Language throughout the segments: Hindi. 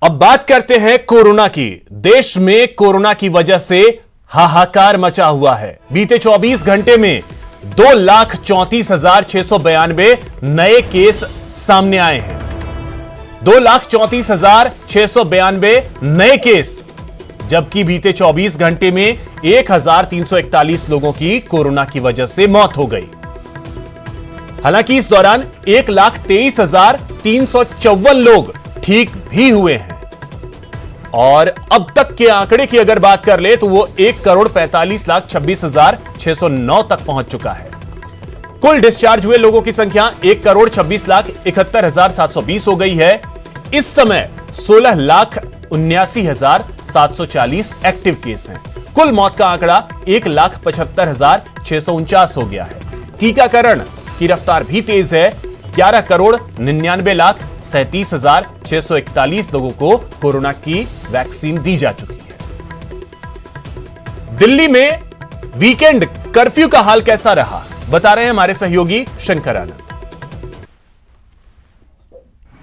अब बात करते हैं कोरोना की। देश में कोरोना की वजह से हाहाकार मचा हुआ है। बीते 24 घंटे में 2,34,692 नए केस सामने आए हैं। 2,34,692 नए केस, जबकि बीते 24 घंटे में 1,341 लोगों की कोरोना की वजह से मौत हो गई। हालांकि इस दौरान 1,23,354 लोग ठीक भी हुए हैं और अब तक के आंकड़े की अगर बात कर ले तो वो 1,45,26,609 तक पहुंच चुका है। कुल डिस्चार्ज हुए लोगों की संख्या 1,26,71,720 हो गई है। इस समय 16,79,740 एक्टिव केस हैं। कुल मौत का आंकड़ा 1,75,649 हो गया है। टीकाकरण की रफ्तार भी तेज है। 11,99,37,641 लोगों को कोरोना की वैक्सीन दी जा चुकी है। दिल्ली में वीकेंड कर्फ्यू का हाल कैसा रहा, बता रहे हैं हमारे सहयोगी शंकर आनंद।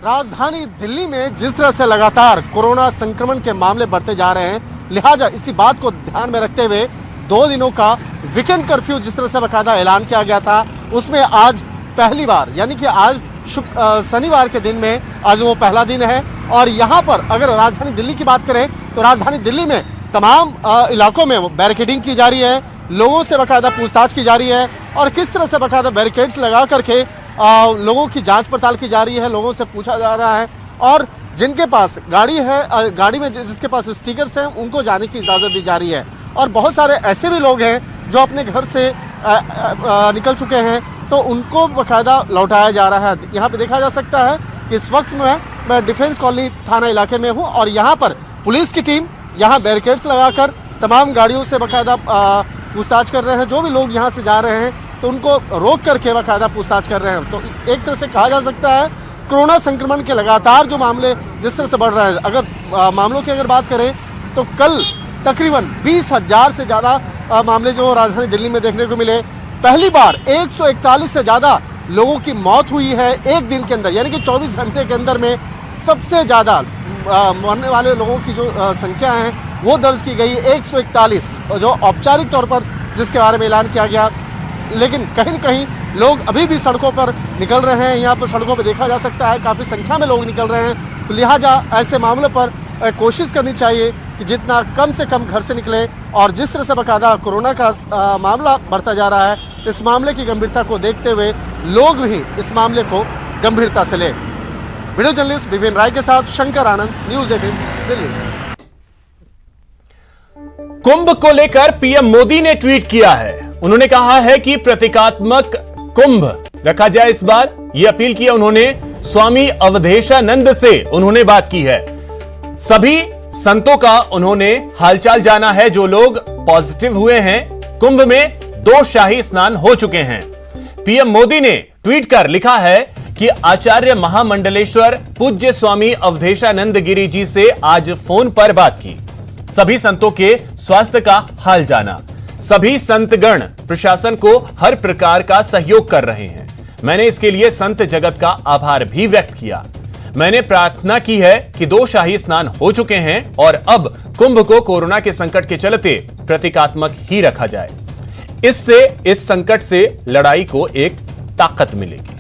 राजधानी दिल्ली में जिस तरह से लगातार कोरोना संक्रमण के मामले बढ़ते जा रहे हैं, लिहाजा इसी बात को ध्यान में रखते हुए 2 दिनों का वीकेंड कर्फ्यू जिस तरह से बाकायदा ऐलान किया गया था, उसमें आज पहली बार यानी कि आज शनिवार के दिन में आज वो पहला दिन है। और यहाँ पर अगर राजधानी दिल्ली की बात करें तो राजधानी दिल्ली में तमाम इलाकों में बैरिकेडिंग की जा रही है, लोगों से बाकायदा पूछताछ की जा रही है और किस तरह से बाकायदा बैरिकेड्स लगा करके लोगों की जांच पड़ताल की जा रही है, लोगों से पूछा जा रहा है और जिनके पास गाड़ी है, गाड़ी में जिसके पास स्टिकर्स हैं उनको जाने की इजाज़त दी जा रही है। और बहुत सारे ऐसे भी लोग हैं जो अपने घर से निकल चुके हैं तो उनको बाकायदा लौटाया जा रहा है। यहाँ पे देखा जा सकता है कि इस वक्त मैं डिफेंस कॉलोनी थाना इलाके में हूँ और यहाँ पर पुलिस की टीम यहाँ बैरिकेड्स लगाकर तमाम गाड़ियों से बाकायदा पूछताछ कर रहे हैं। जो भी लोग यहाँ से जा रहे हैं तो उनको रोक करके बाकायदा पूछताछ कर रहे हैं। तो एक तरह से कहा जा सकता है कोरोना संक्रमण के लगातार जो मामले जिस तरह से बढ़ रहे हैं, अगर मामलों की अगर बात करें तो कल तकरीबन 20,000 से ज़्यादा मामले जो राजधानी दिल्ली में देखने को मिले। पहली बार 141 से ज़्यादा लोगों की मौत हुई है एक दिन के अंदर, यानी कि 24 घंटे के अंदर में सबसे ज़्यादा मरने वाले लोगों की जो संख्या है वो दर्ज की गई 141, जो औपचारिक तौर पर जिसके बारे में ऐलान किया गया। लेकिन कहीं न कहीं लोग अभी भी सड़कों पर निकल रहे हैं। यहाँ पर सड़कों पर देखा जा सकता है काफ़ी संख्या में लोग निकल रहे हैं। तो लिहाजा ऐसे मामलों पर कोशिश करनी चाहिए कि जितना कम से कम घर से निकले और जिस तरह से बाकायदा कोरोना का मामला बढ़ता जा रहा है, इस मामले की गंभीरता को देखते हुए लोग भी इस मामले को गंभीरता से लें। वीडियो जर्नलिस्ट विपिन राय के साथ शंकर आनंद, न्यूज़ 18 दिल्ली। कुंभ को लेकर पीएम मोदी ने ट्वीट किया है। उन्होंने कहा है कि प्रतीकात्मक कुंभ रखा जाए इस बार। यह अपील किया उन्होंने स्वामी अवधेशानंद से उन्होंने बात की है। सभी संतों का उन्होंने हालचाल जाना है जो लोग पॉजिटिव हुए हैं। कुंभ में 2 शाही स्नान हो चुके हैं। पीएम मोदी ने ट्वीट कर लिखा है कि आचार्य महामंडलेश्वर पूज्य स्वामी अवधेशानंद गिरी जी से आज फोन पर बात की। सभी संतों के स्वास्थ्य का हाल जाना। सभी संतगण प्रशासन को हर प्रकार का सहयोग कर रहे हैं। मैंने इसके लिए संत जगत का आभार भी व्यक्त किया। मैंने प्रार्थना की है कि 2 शाही स्नान हो चुके हैं और अब कुंभ को कोरोना के संकट के चलते प्रतीकात्मक ही रखा जाए। इससे इस संकट से लड़ाई को एक ताकत मिलेगी।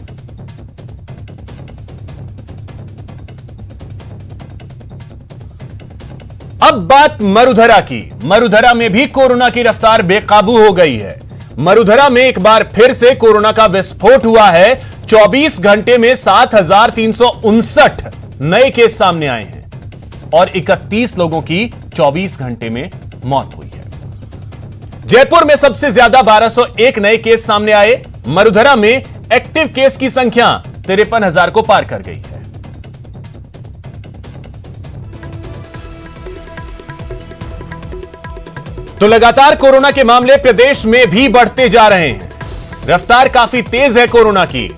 अब बात मरुधरा की। मरुधरा में भी कोरोना की रफ्तार बेकाबू हो गई है। मरुधरा में एक बार फिर से कोरोना का विस्फोट हुआ है। 24 घंटे में 7,359 नए केस सामने आए हैं और 31 लोगों की 24 घंटे में मौत हुई है। जयपुर में सबसे ज्यादा 1,201 नए केस सामने आए। मरुधरा में एक्टिव केस की संख्या 53,000 को पार कर गई है। तो लगातार कोरोना के मामले प्रदेश में भी बढ़ते जा रहे हैं। रफ्तार काफी तेज है कोरोना की।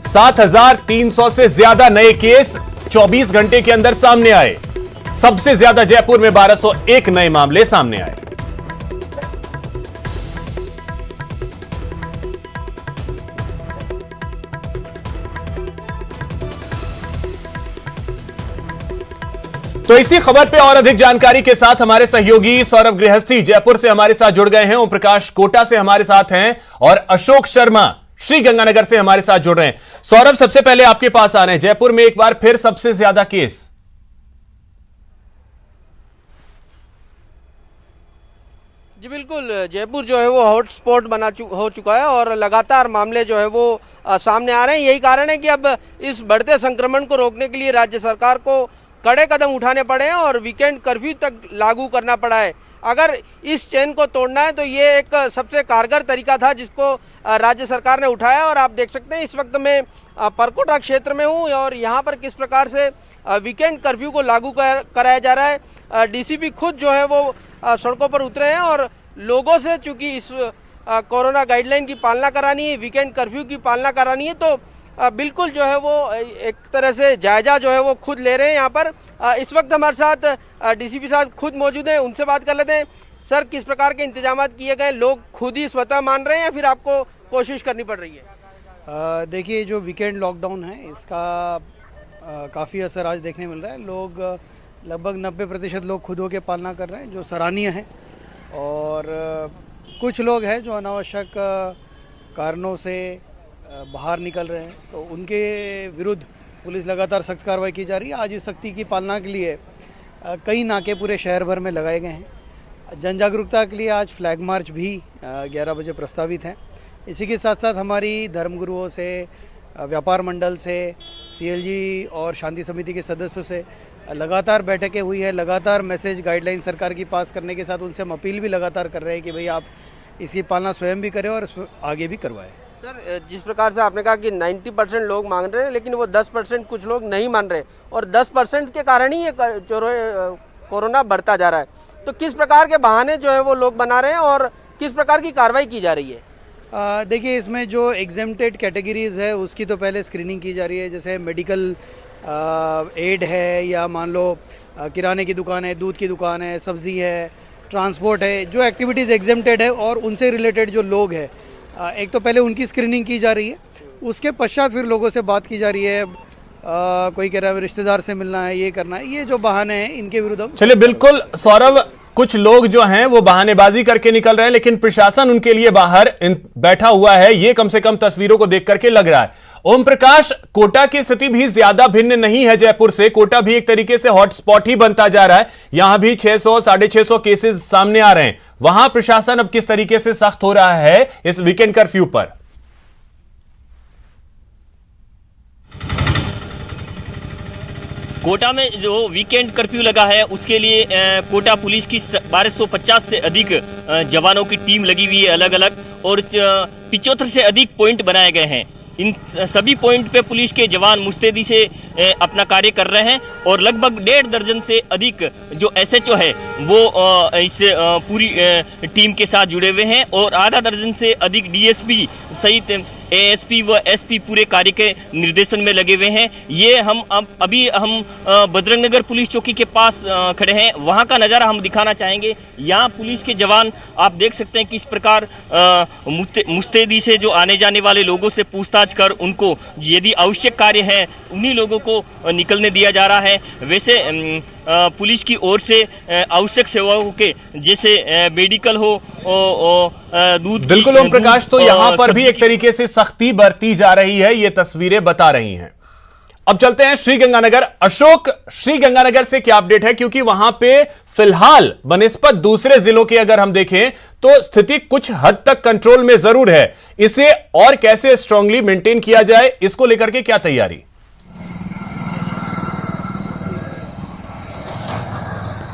7,300 से ज्यादा नए केस 24 घंटे के अंदर सामने आए। सबसे ज्यादा जयपुर में 1,201 नए मामले सामने आए। तो इसी खबर पे और अधिक जानकारी के साथ हमारे सहयोगी सौरभ गृहस्थी जयपुर से हमारे साथ जुड़ गए हैं, ओम प्रकाश कोटा से हमारे साथ हैं और अशोक शर्मा श्रीगंगानगर से हमारे साथ जुड़ रहे हैं। सौरभ, सबसे पहले आपके पास आ रहे हैं, जयपुर में एक बार फिर सबसे ज्यादा केस। जी बिल्कुल, जयपुर जो है वो हॉटस्पॉट हो चुका है और लगातार मामले जो है वो सामने आ रहे हैं। यही कारण है कि अब इस बढ़ते संक्रमण को रोकने के लिए राज्य सरकार को कड़े कदम उठाने पड़े हैं और वीकेंड कर्फ्यू तक लागू करना पड़ा है। अगर इस चेन को तोड़ना है तो ये एक सबसे कारगर तरीका था जिसको राज्य सरकार ने उठाया। और आप देख सकते हैं इस वक्त मैं परकोटा क्षेत्र में हूँ और यहाँ पर किस प्रकार से वीकेंड कर्फ्यू को लागू कराया जा रहा है। डीसीपी खुद जो है वो सड़कों पर उतरे हैं और लोगों से, चूंकि इस कोरोना गाइडलाइन की पालना करानी है, वीकेंड कर्फ्यू की पालना करानी है, तो बिल्कुल जो है वो एक तरह से जायजा जो है वो खुद ले रहे हैं। यहाँ पर इस वक्त हमारे साथ डीसीपी साहब खुद मौजूद हैं, उनसे बात कर लेते हैं। सर, किस प्रकार के इंतजाम किए गए? लोग खुद ही स्वतः मान रहे हैं या फिर आपको कोशिश करनी पड़ रही है? देखिए, जो वीकेंड लॉकडाउन है इसका काफ़ी असर आज देखने मिल रहा है। लोग लगभग 90% लोग खुद होकर पालना कर रहे हैं, जो सराहनीय है। और कुछ लोग हैं जो अनावश्यक कारणों से बाहर निकल रहे हैं, तो उनके विरुद्ध पुलिस लगातार सख्त कार्रवाई की जा रही है। आज इस सख्ती की पालना के लिए कई नाके पूरे शहर भर में लगाए गए हैं। जन जागरूकता के लिए आज फ्लैग मार्च भी 11 बजे प्रस्तावित है। इसी के साथ साथ हमारी धर्मगुरुओं से, व्यापार मंडल से, सीएलजी और शांति समिति के सदस्यों से लगातार बैठकें हुई है। लगातार मैसेज गाइडलाइन सरकार की पास करने के साथ उनसे हम अपील भी लगातार कर रहे हैं कि भाई आप इसकी पालना स्वयं भी करें और आगे भी करवाएं। सर, जिस प्रकार से आपने कहा कि 90% लोग मांग रहे हैं, लेकिन वो 10% कुछ लोग नहीं मान रहे और 10% के कारण ही ये कोरोना बढ़ता जा रहा है, तो किस प्रकार के बहाने जो है वो लोग बना रहे हैं और किस प्रकार की कार्रवाई की जा रही है? देखिए, इसमें जो एग्जेम्प्टेड कैटेगरीज है उसकी तो पहले स्क्रीनिंग की जा रही है। जैसे मेडिकल एड है, या मान लो किराने की दुकान है, दूध की दुकान है, सब्जी है, ट्रांसपोर्ट है, जो एक्टिविटीज़ एग्जेम्प्टेड है और उनसे रिलेटेड जो लोग हैं, एक तो पहले उनकी स्क्रीनिंग की जा रही है। उसके पश्चात फिर लोगों से बात की जा रही है। कोई कह रहा है रिश्तेदार से मिलना है, ये करना है, ये जो बहाने हैं इनके विरुद्ध। चलिए, बिल्कुल सौरभ, कुछ लोग जो हैं वो बहानेबाजी करके निकल रहे हैं, लेकिन प्रशासन उनके लिए बाहर बैठा हुआ है, ये कम से कम तस्वीरों को देख करके लग रहा है। ओम प्रकाश, कोटा की स्थिति भी ज्यादा भिन्न नहीं है जयपुर से। कोटा भी एक तरीके से हॉटस्पॉट ही बनता जा रहा है, यहां भी 600 650 केसेस सामने आ रहे हैं। वहां प्रशासन अब किस तरीके से सख्त हो रहा है इस वीकेंड कर्फ्यू पर? कोटा में जो वीकेंड कर्फ्यू लगा है उसके लिए कोटा पुलिस की 1250 से अधिक जवानों की टीम लगी हुई है अलग अलग, और 75 से अधिक पॉइंट बनाए गए हैं। इन सभी पॉइंट पे पुलिस के जवान मुस्तैदी से अपना कार्य कर रहे हैं और लगभग 1.5 दर्जन से अधिक जो एसएचओ है वो इस पूरी टीम के साथ जुड़े हुए हैं और आधा दर्जन से अधिक डीएसपी सहित एएसपी व एसपी पूरे कार्य के निर्देशन में लगे हुए हैं। ये हम अभी बजरंग नगर पुलिस चौकी के पास खड़े हैं, वहां का नजारा हम दिखाना चाहेंगे। यहाँ पुलिस के जवान आप देख सकते हैं किस प्रकार मुस्तैदी से जो आने जाने वाले लोगों से पूछताछ कर उनको यदि आवश्यक कार्य है उन्हीं लोगों को निकलने दिया जा रहा है। वैसे पुलिस की ओर से आवश्यक सेवाओं के जैसे मेडिकल हो, दूध, बिल्कुल ओम प्रकाश, तो यहां पर भी एक तरीके से सख्ती बरती जा रही है, ये तस्वीरें बता रही हैं। अब चलते हैं श्रीगंगानगर। अशोक, श्रीगंगानगर से क्या अपडेट है? क्योंकि वहां पे फिलहाल बनिस्बत दूसरे जिलों के अगर हम देखें तो स्थिति कुछ हद तक कंट्रोल में जरूर है। इसे और कैसे स्ट्रांगली मेंटेन किया जाए, इसको लेकर के क्या तैयारी?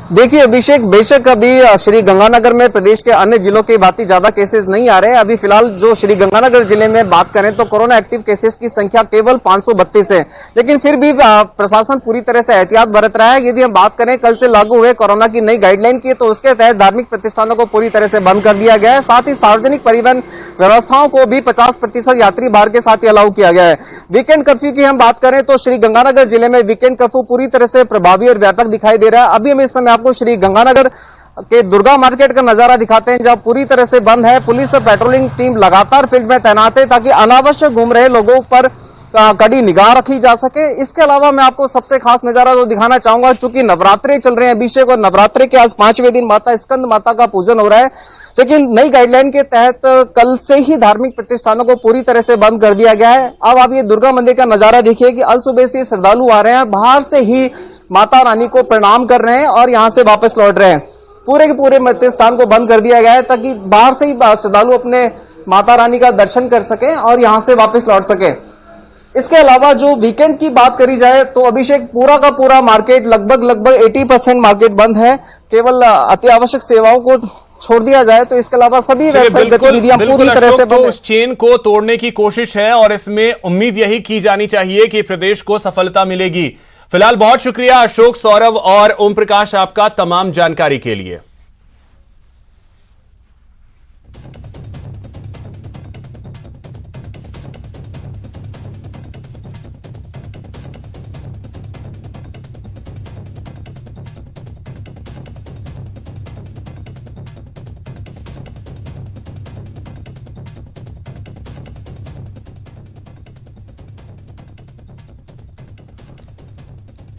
देखिए अभिषेक, बेशक अभी श्री गंगानगर में प्रदेश के अन्य जिलों की भांति ज्यादा केसेस नहीं आ रहे हैं। अभी फिलहाल जो श्री गंगानगर जिले में बात करें तो कोरोना एक्टिव केसेस की संख्या केवल 532 है, लेकिन फिर भी प्रशासन पूरी तरह से एहतियात बरत रहा है। यदि हम बात करें कल से लागू हुए कोरोना की नई गाइडलाइन की, तो उसके तहत धार्मिक प्रतिष्ठानों को पूरी तरह से बंद कर दिया गया है। साथ ही सार्वजनिक परिवहन व्यवस्थाओं को भी 50% यात्री भार के साथ ही अलाउ किया गया है। वीकेंड कर्फ्यू की हम बात करें तो श्री गंगानगर जिले में वीकेंड कर्फ्यू पूरी तरह से प्रभावी और व्यापक दिखाई दे रहा है। अभी हम इस समय आपको श्री गंगानगर के दुर्गा मार्केट का नजारा दिखाते हैं, जहां पूरी तरह से बंद है। पुलिस और पेट्रोलिंग टीम लगातार फील्ड में तैनात है ताकि अनावश्यक घूम रहे लोगों पर कड़ी निगाह रखी जा सके। इसके अलावा मैं आपको सबसे खास नजारा जो दिखाना चाहूंगा, चूंकि नवरात्रे चल रहे हैं अभिषेक, और नवरात्रे के आज 5वें दिन माता स्कंद माता का पूजन हो रहा है, लेकिन नई गाइडलाइन के तहत कल से ही धार्मिक प्रतिष्ठानों को पूरी तरह से बंद कर दिया गया है। अब आप ये दुर्गा मंदिर का नजारा देखिए कि अल सुबह से श्रद्धालु आ रहे हैं, बाहर से ही माता रानी को प्रणाम कर रहे हैं और यहां से वापस लौट रहे हैं। पूरे के पूरे प्रतिष्ठान को बंद कर दिया गया है ताकि बाहर से ही श्रद्धालु अपने माता रानी का दर्शन कर सके और यहां से वापस लौट सके। इसके अलावा जो वीकेंड की बात करी जाए तो अभिषेक पूरा का पूरा मार्केट लगभग 80% मार्केट बंद है। केवल अति आवश्यक सेवाओं को छोड़ दिया जाए तो इसके अलावा सभी व्यावसायिक गतिविधियां पूरी तरह से बंद है। उस चेन को तोड़ने की कोशिश है और इसमें उम्मीद यही की जानी चाहिए कि प्रदेश को सफलता मिलेगी। फिलहाल बहुत शुक्रिया अशोक, सौरभ और ओम प्रकाश आपका तमाम जानकारी के लिए।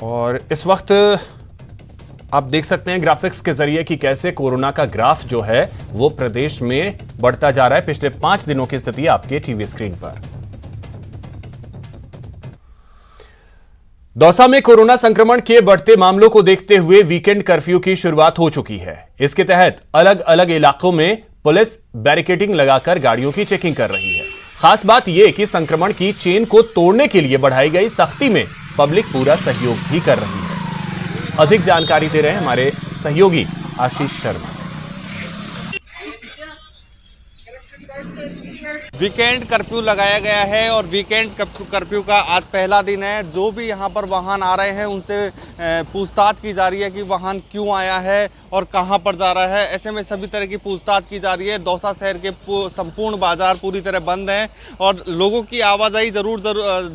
और इस वक्त आप देख सकते हैं ग्राफिक्स के जरिए कि कैसे कोरोना का ग्राफ जो है वो प्रदेश में बढ़ता जा रहा है। पिछले 5 दिनों की स्थिति आपके टीवी स्क्रीन पर। दौसा में कोरोना संक्रमण के बढ़ते मामलों को देखते हुए वीकेंड कर्फ्यू की शुरुआत हो चुकी है। इसके तहत अलग अलग इलाकों में पुलिस बैरिकेडिंग लगाकर गाड़ियों की चेकिंग कर रही है। खास बात यह कि संक्रमण की चेन को तोड़ने के लिए बढ़ाई गई सख्ती में पब्लिक पूरा सहयोग भी कर रही है। अधिक जानकारी दे रहे हैं हमारे सहयोगी आशीष शर्मा। वीकेंड कर्फ्यू लगाया गया है और वीकेंड कर्फ्यू का आज पहला दिन है। जो भी यहाँ पर वाहन आ रहे हैं उनसे पूछताछ की जा रही है कि वाहन क्यों आया है और कहाँ पर जा रहा है। ऐसे में सभी तरह की पूछताछ की जा रही है। दौसा शहर के संपूर्ण बाजार पूरी तरह बंद हैं और लोगों की आवाजाही जरूर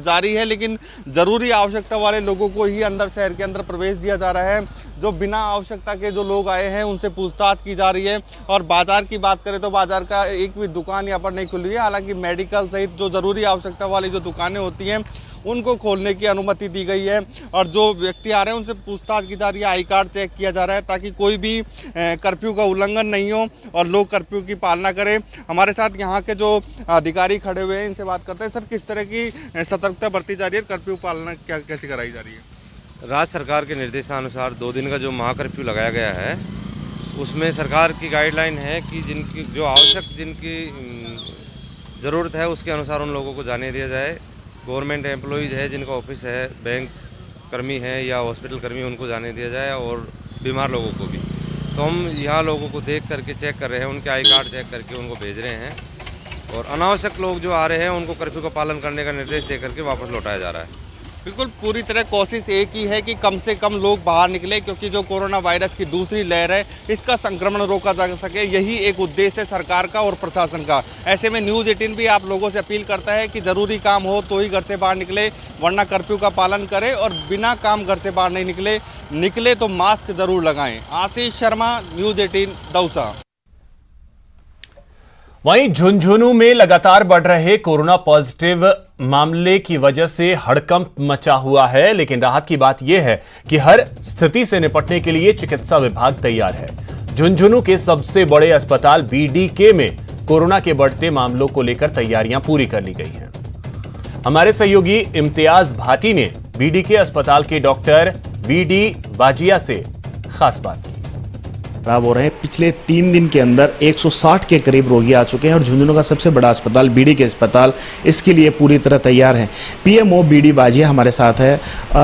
जारी है, लेकिन जरूरी आवश्यकता वाले लोगों को ही अंदर शहर के अंदर प्रवेश दिया जा रहा है। जो बिना आवश्यकता के जो लोग आए हैं उनसे पूछताछ की जा रही है। और बाजार की बात करें तो बाजार का एक भी दुकान यहाँ पर नहीं खुली है। हालांकि मेडिकल सहित जो जरूरी आवश्यकता वाली जो दुकानें होती हैं उनको खोलने की अनुमति दी गई है। और जो व्यक्ति आ रहे हैं उनसे पूछताछ की जा रही है, आई कार्ड चेक किया जा रहा है ताकि कोई भी कर्फ्यू का उल्लंघन नहीं हो और लोग कर्फ्यू की पालना करें। हमारे साथ यहाँ के जो अधिकारी खड़े हुए हैं इनसे बात करते हैं। सर, किस तरह की सतर्कता बरती जा रही है, कर्फ्यू पालना कैसे कराई जा रही है? राज्य सरकार के निर्देशानुसार 2 दिन का जो महाकर्फ्यू लगाया गया है उसमें सरकार की गाइडलाइन है कि जिनकी जो आवश्यक जिनकी ज़रूरत है उसके अनुसार उन लोगों को जाने दिया जाए। गवर्नमेंट एम्प्लॉइज़ है, जिनका ऑफिस है, बैंक कर्मी है या हॉस्पिटल कर्मी, उनको जाने दिया जाए और बीमार लोगों को भी। तो हम यहाँ लोगों को देख करके चेक कर रहे हैं, उनके आई कार्ड चेक करके उनको भेज रहे हैं और अनावश्यक लोग जो आ रहे हैं उनको कर्फ्यू का पालन करने का निर्देश दे करके वापस लौटाया जा रहा है। बिल्कुल, पूरी तरह कोशिश एक ही है कि कम से कम लोग बाहर निकले, क्योंकि जो कोरोना वायरस की दूसरी लहर है इसका संक्रमण रोका जा सके। यही एक उद्देश्य है सरकार का और प्रशासन का। ऐसे में न्यूज़ 18 भी आप लोगों से अपील करता है कि जरूरी काम हो तो ही घर से बाहर निकले, वरना कर्फ्यू का पालन करें और बिना काम घर से बाहर नहीं निकले तो मास्क जरूर लगाएं। आशीष शर्मा, न्यूज़ 18 दौसा। वहीं झुंझुनू में लगातार बढ़ रहे कोरोना पॉजिटिव मामले की वजह से हड़कंप मचा हुआ है, लेकिन राहत की बात यह है कि हर स्थिति से निपटने के लिए चिकित्सा विभाग तैयार है। झुंझुनू के सबसे बड़े अस्पताल बीडीके में कोरोना के बढ़ते मामलों को लेकर तैयारियां पूरी कर ली गई हैं। हमारे सहयोगी इम्तियाज भाटी ने बीडीके अस्पताल के डॉक्टर वीडी वाजिया से खास बात की। खराब हो रहे हैं। पिछले 3 दिन के अंदर 160 के करीब रोगी आ चुके हैं और झुंझुनू का सबसे बड़ा अस्पताल बीडीके अस्पताल इसके लिए पूरी तरह तैयार है। पीएमओ बीडी बाजिया हमारे साथ है।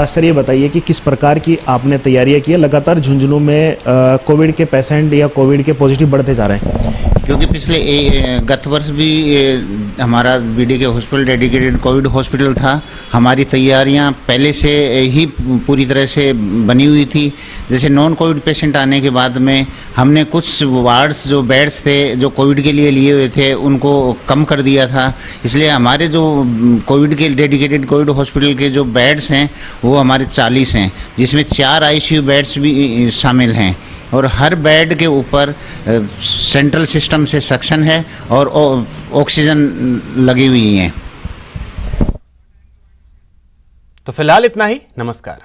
सर, ये बताइए कि किस प्रकार की आपने तैयारियां की है? लगातार झुंझुनू में कोविड के पेशेंट या कोविड के पॉजिटिव बढ़ते जा रहे हैं, क्योंकि पिछले गत वर्ष भी हमारा BDK hospital dedicated Covid hospital था। हमारी तैयारियां पहले से ही पूरी तरह से बनी हुई थी। जैसे नॉन कोविड पेशेंट आने के बाद में हमने कुछ वार्ड्स जो बेड्स थे जो कोविड के लिए लिए हुए थे उनको कम कर दिया था। इसलिए हमारे जो कोविड के डेडिकेटेड कोविड हॉस्पिटल के जो बेड्स हैं वो हमारे 40 हैं, जिसमें 4 आईसीयू बेड्स भी शामिल हैं और हर बेड के ऊपर सेंट्रल सिस्टम से सक्शन है और ऑक्सीजन लगी हुई है। तो फिलहाल इतना ही। नमस्कार।